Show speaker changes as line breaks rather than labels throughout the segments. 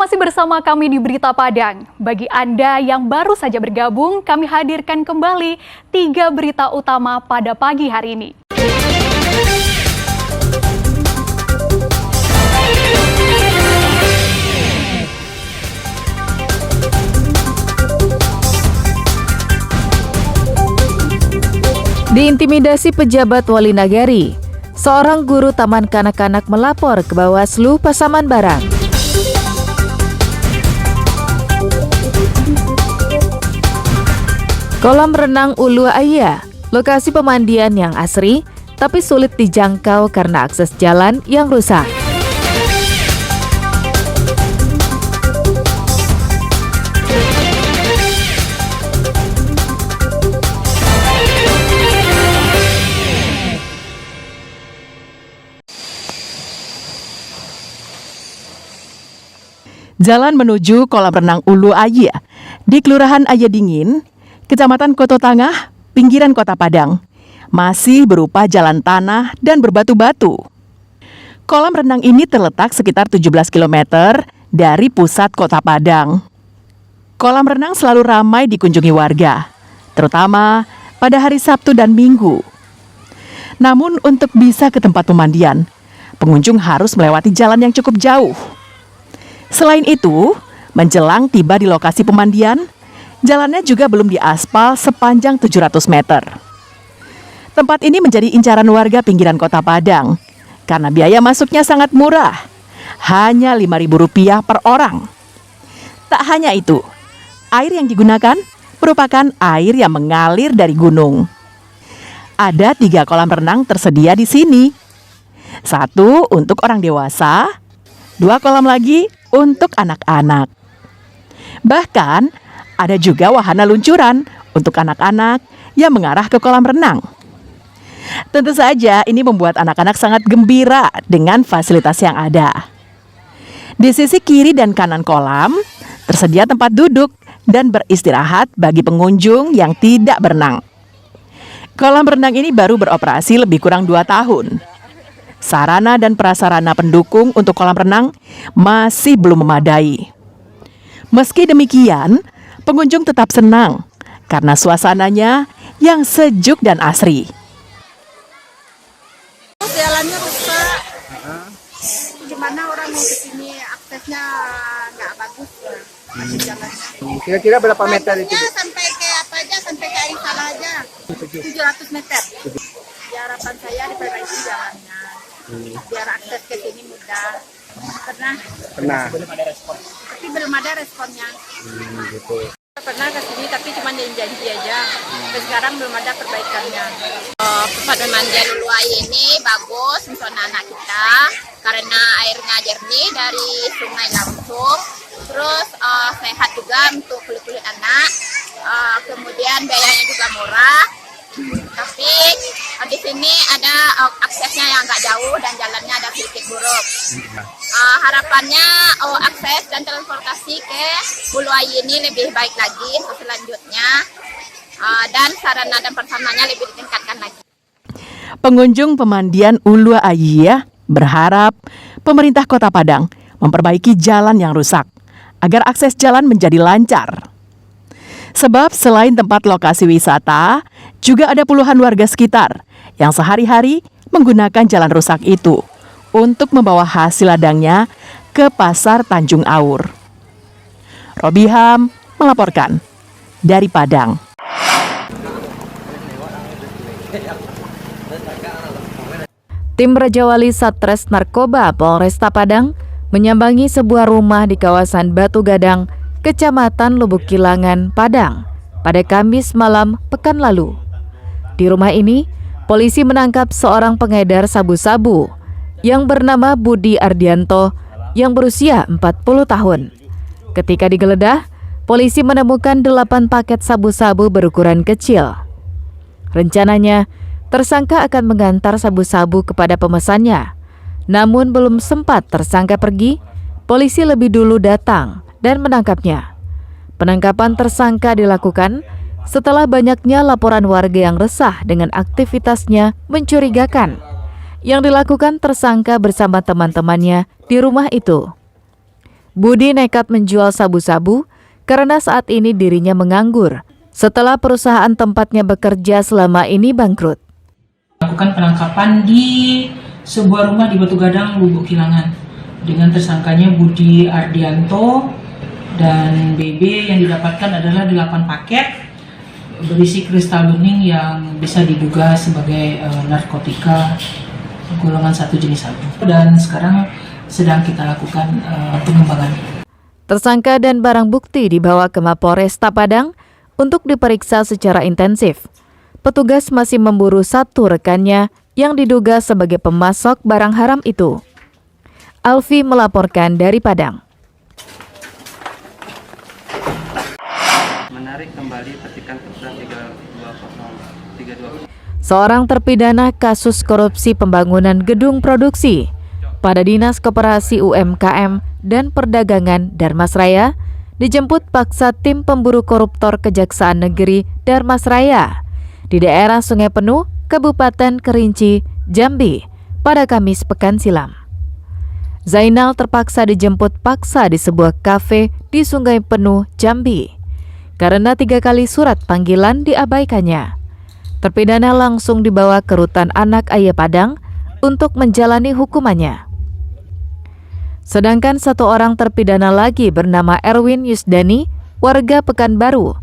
masih bersama kami di Berita Padang. Bagi Anda yang baru saja bergabung, kami hadirkan kembali 3 berita utama pada pagi hari ini.
Diintimidasi pejabat wali nagari, seorang guru taman kanak-kanak melapor ke Bawaslu Pasaman Barat. Kolam renang Ulu Aya, lokasi pemandian yang asri, tapi sulit dijangkau karena akses jalan yang rusak.
Jalan menuju kolam renang Ulu Aya di Kelurahan Aya Dingin, Kecamatan Koto Tangah, pinggiran Kota Padang, masih berupa jalan tanah dan berbatu-batu. Kolam renang ini terletak sekitar 17 km dari pusat Kota Padang. Kolam renang selalu ramai dikunjungi warga, terutama pada hari Sabtu dan Minggu. Namun untuk bisa ke tempat pemandian, pengunjung harus melewati jalan yang cukup jauh. Selain itu, menjelang tiba di lokasi pemandian, jalannya juga belum diaspal sepanjang 700 meter. Tempat ini menjadi incaran warga pinggiran Kota Padang karena biaya masuknya sangat murah, hanya Rp5.000 per orang. Tak hanya itu, air yang digunakan merupakan air yang mengalir dari gunung. Ada 3 kolam renang tersedia di sini. 1 untuk orang dewasa, 2 kolam lagi untuk anak-anak. Bahkan ada juga wahana luncuran untuk anak-anak yang mengarah ke kolam renang. Tentu saja ini membuat anak-anak sangat gembira dengan fasilitas yang ada. Di sisi kiri dan kanan kolam tersedia tempat duduk dan beristirahat bagi pengunjung yang tidak berenang. Kolam renang ini baru beroperasi lebih kurang 2 tahun. Sarana dan prasarana pendukung untuk kolam renang masih belum memadai. Meski demikian, pengunjung tetap senang karena suasananya yang sejuk dan asri.
Jalannya rusak. Gimana orang mau ke sini aksesnya nggak bagus jalannya.
Kira-kira berapa meter itu?
Sampai ke apa aja, sampai ke air salah aja. 700 meter. Ya, harapan saya diperbaiki jalannya. Biar akses ke sini mudah. Pernah. Tapi belum ada responnya.
Gitu.
Pernah ke sini tapi cuma janji aja. Sampai sekarang belum ada perbaikannya. Tempat pemandian Ulu Aya ini bagus untuk anak kita karena airnya jernih dari sungai langsung. Terus sehat juga untuk kulit-kulit anak. Kemudian biayanya juga murah. Tapi di sini ada aksesnya yang agak jauh dan jalannya ada sedikit buruk. Harapannya akses dan transportasi ke Ulu Aya ini lebih baik lagi untuk selanjutnya, dan sarana dan prasarananya lebih ditingkatkan lagi.
Pengunjung pemandian Ulu Aya berharap pemerintah Kota Padang memperbaiki jalan yang rusak agar akses jalan menjadi lancar. Sebab selain tempat lokasi wisata, juga ada puluhan warga sekitar yang sehari-hari menggunakan jalan rusak itu untuk membawa hasil ladangnya ke pasar Tanjung Aur. Robiham melaporkan dari Padang.
Tim Raja Wali Satres Narkoba Polresta Padang menyambangi sebuah rumah di kawasan Batu Gadang, Kecamatan Lubuk Kilangan, Padang, pada Kamis malam pekan lalu. Di rumah ini, polisi menangkap seorang pengedar sabu-sabu yang bernama Budi Ardianto yang berusia 40 tahun. Ketika digeledah, polisi menemukan 8 paket sabu-sabu berukuran kecil. Rencananya, tersangka akan mengantar sabu-sabu kepada pemesannya. Namun belum sempat tersangka pergi, polisi lebih dulu datang dan menangkapnya. Penangkapan tersangka dilakukan setelah banyaknya laporan warga yang resah dengan aktivitasnya mencurigakan yang dilakukan tersangka bersama teman-temannya di rumah itu. Budi nekat menjual sabu-sabu karena saat ini dirinya menganggur setelah perusahaan tempatnya bekerja selama ini bangkrut.
Melakukan penangkapan di sebuah rumah di Batu Gadang, Lubuk Kilangan dengan tersangkanya Budi Ardianto dan BB. Yang didapatkan adalah 8 paket berisi kristal bening yang bisa diduga sebagai narkotika golongan 1 jenis sabu, dan sekarang sedang kita lakukan pengembangan.
Tersangka dan barang bukti dibawa ke Mapolresta Padang untuk diperiksa secara intensif. Petugas masih memburu satu rekannya yang diduga sebagai pemasok barang haram itu. Alfi melaporkan dari Padang.
Menarik kembali petikan Perda 32032.
Seorang terpidana kasus korupsi pembangunan gedung produksi pada Dinas Koperasi UMKM dan Perdagangan Darmasraya dijemput paksa tim pemburu koruptor Kejaksaan Negeri Darmasraya di daerah Sungai Penuh, Kabupaten Kerinci, Jambi pada Kamis pekan silam. Zainal terpaksa dijemput paksa di sebuah kafe di Sungai Penuh, Jambi karena 3 kali surat panggilan diabaikannya. Terpidana langsung dibawa ke Rutan Anak Ayah Padang untuk menjalani hukumannya. Sedangkan satu orang terpidana lagi bernama Erwin Yusdani, warga Pekanbaru,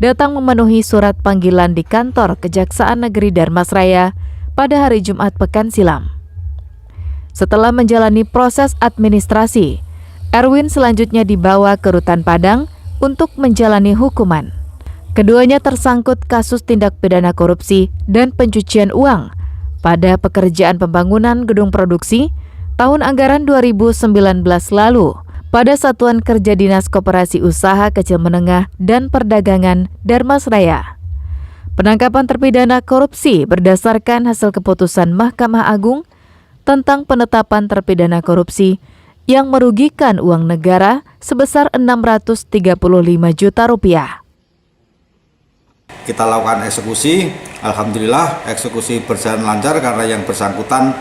datang memenuhi surat panggilan di kantor Kejaksaan Negeri Darmasraya pada hari Jumat pekan silam. Setelah menjalani proses administrasi, Erwin selanjutnya dibawa ke Rutan Padang untuk menjalani hukuman. Keduanya tersangkut kasus tindak pidana korupsi dan pencucian uang pada pekerjaan pembangunan gedung produksi tahun anggaran 2019 lalu pada Satuan Kerja Dinas Koperasi Usaha Kecil Menengah dan Perdagangan Darmasraya. Penangkapan terpidana korupsi berdasarkan hasil keputusan Mahkamah Agung tentang penetapan terpidana korupsi yang merugikan uang negara sebesar Rp635 juta.
Kita lakukan eksekusi, alhamdulillah eksekusi berjalan lancar karena yang bersangkutan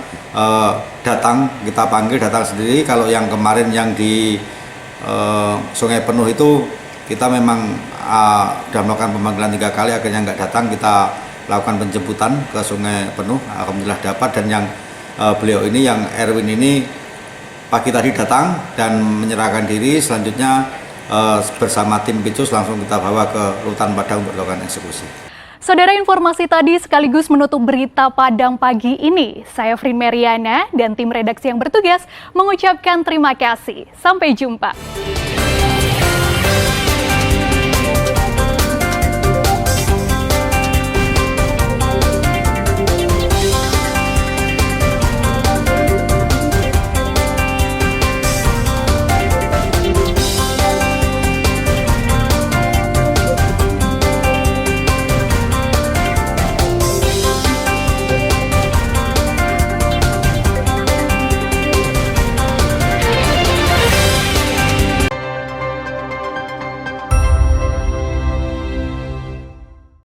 datang, kita panggil datang sendiri. Kalau yang kemarin yang di Sungai Penuh itu kita memang sudah melakukan pemanggilan 3 kali, akhirnya nggak datang, kita lakukan penjemputan ke Sungai Penuh, alhamdulillah dapat. Dan yang beliau ini, yang Erwin ini pagi tadi datang dan menyerahkan diri. Selanjutnya bersama tim Pitsus langsung kita bawa ke Rutan Padang untuk melakukan eksekusi.
Saudara, informasi tadi sekaligus menutup berita Padang pagi ini. Saya Frin Meriana dan tim redaksi yang bertugas mengucapkan terima kasih. Sampai jumpa.